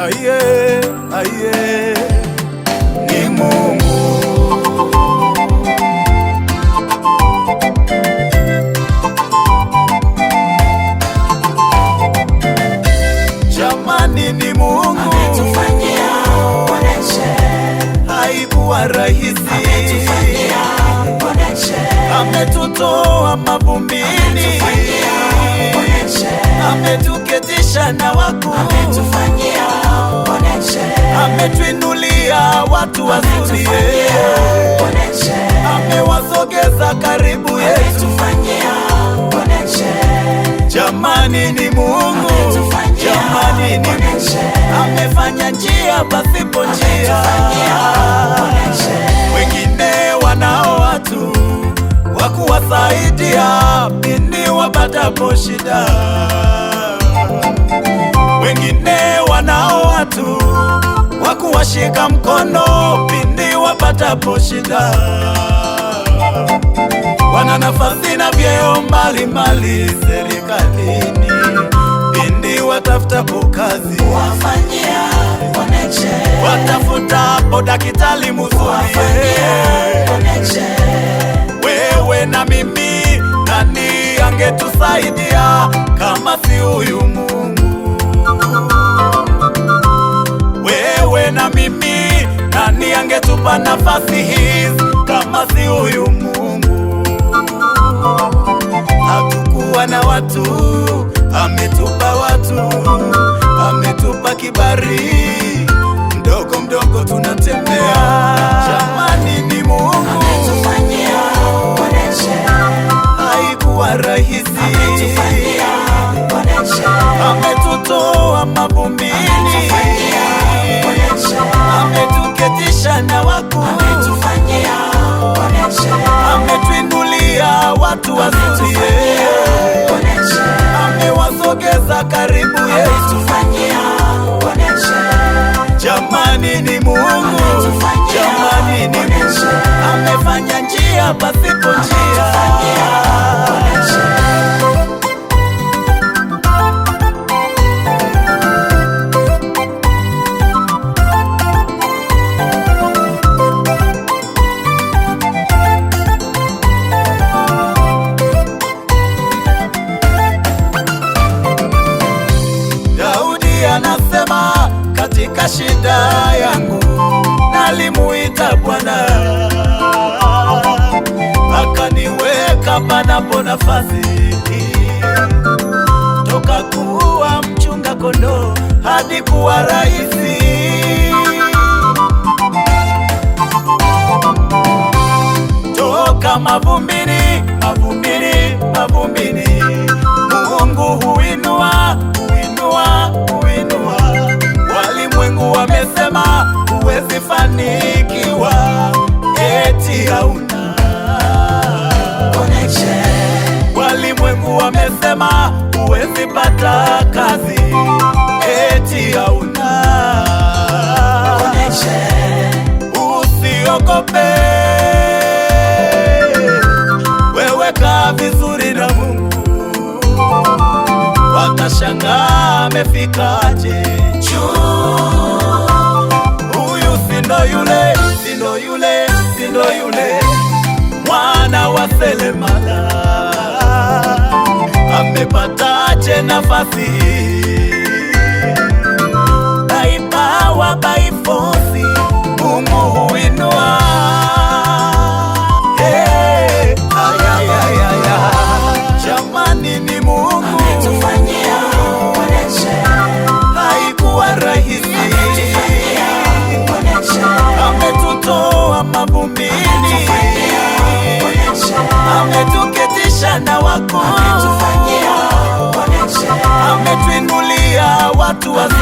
Aye, aye, ni Mungu. Jamani, ni Mungu ametufanyia oneshe, haikuwa rahisi, ametufanyia oneshe, ametutoa mavumbini, ametuketisha na wakuu, ametufanyia oneshe, ametuinulia watu wazuri, amewasogeza karibu yetu. ametufanyia oneshe, Jamani, ni Mungu, jamani, ni Mungu, amefanya njia pasipo njia. Wengine wanao watu wa kuwasaidia pindi wapatapo shida, wengine wanao watu wa kuwashika mkono pindi wapatapo shida. Wana nafasi na vyeo mbalimbali serikalini, pindi watafutapo kazi, wafanyia oneshe, watafutapo daktari mzuri. Wewe na mimi, nani angetusaidia kama si huyu Mungu? Wewe na mimi, nani angetupa nafasi hizi kama si huyu Mungu? Hatukuwa na watu, ametupa watu, ametupa kibali, mdogo mdogo tunatembea. Jamani, ni Mungu ametufanyia oneshe, haikuwa rahisi, ametufanyia oneshe, ametutoa mavumbini, ametuketisha na wakuu, ametufanyia oneshe, ametuinulia watu wazuri, amewasogeza karibu yetu. Jamani, ni Mungu, jamani, ni Mungu, amefanya njia pasipo njia. Anasema katika shida yangu nalimuita Bwana, akaniweka panapo nafasi, toka kuwa mchunga kondoo hadi kuwa raisi, toka mavumbini, mavumbini, mavumbini, Mungu huinua, huinua, huinua. Walimwengu wamesema huwezi fanikiwa, eti hauna connection. Walimwengu wamesema huwezi pata kazi, eti hauna connection. Usiogope, wewe kaa vizuri na Mungu, watashangaa amefikaje juu. Huyu sindo yule, sindo yule, sindo yule mwana wa Selemala, amepataje nafasi? By power, by force, Mungu huinua. Hey, ayayayaya, jamani, ni Mungu ametufanyia oneshe, haikuwa rahisi, ametutoa mavumbini, ametuketisha na wakuu, ametuinulia watu wazuri,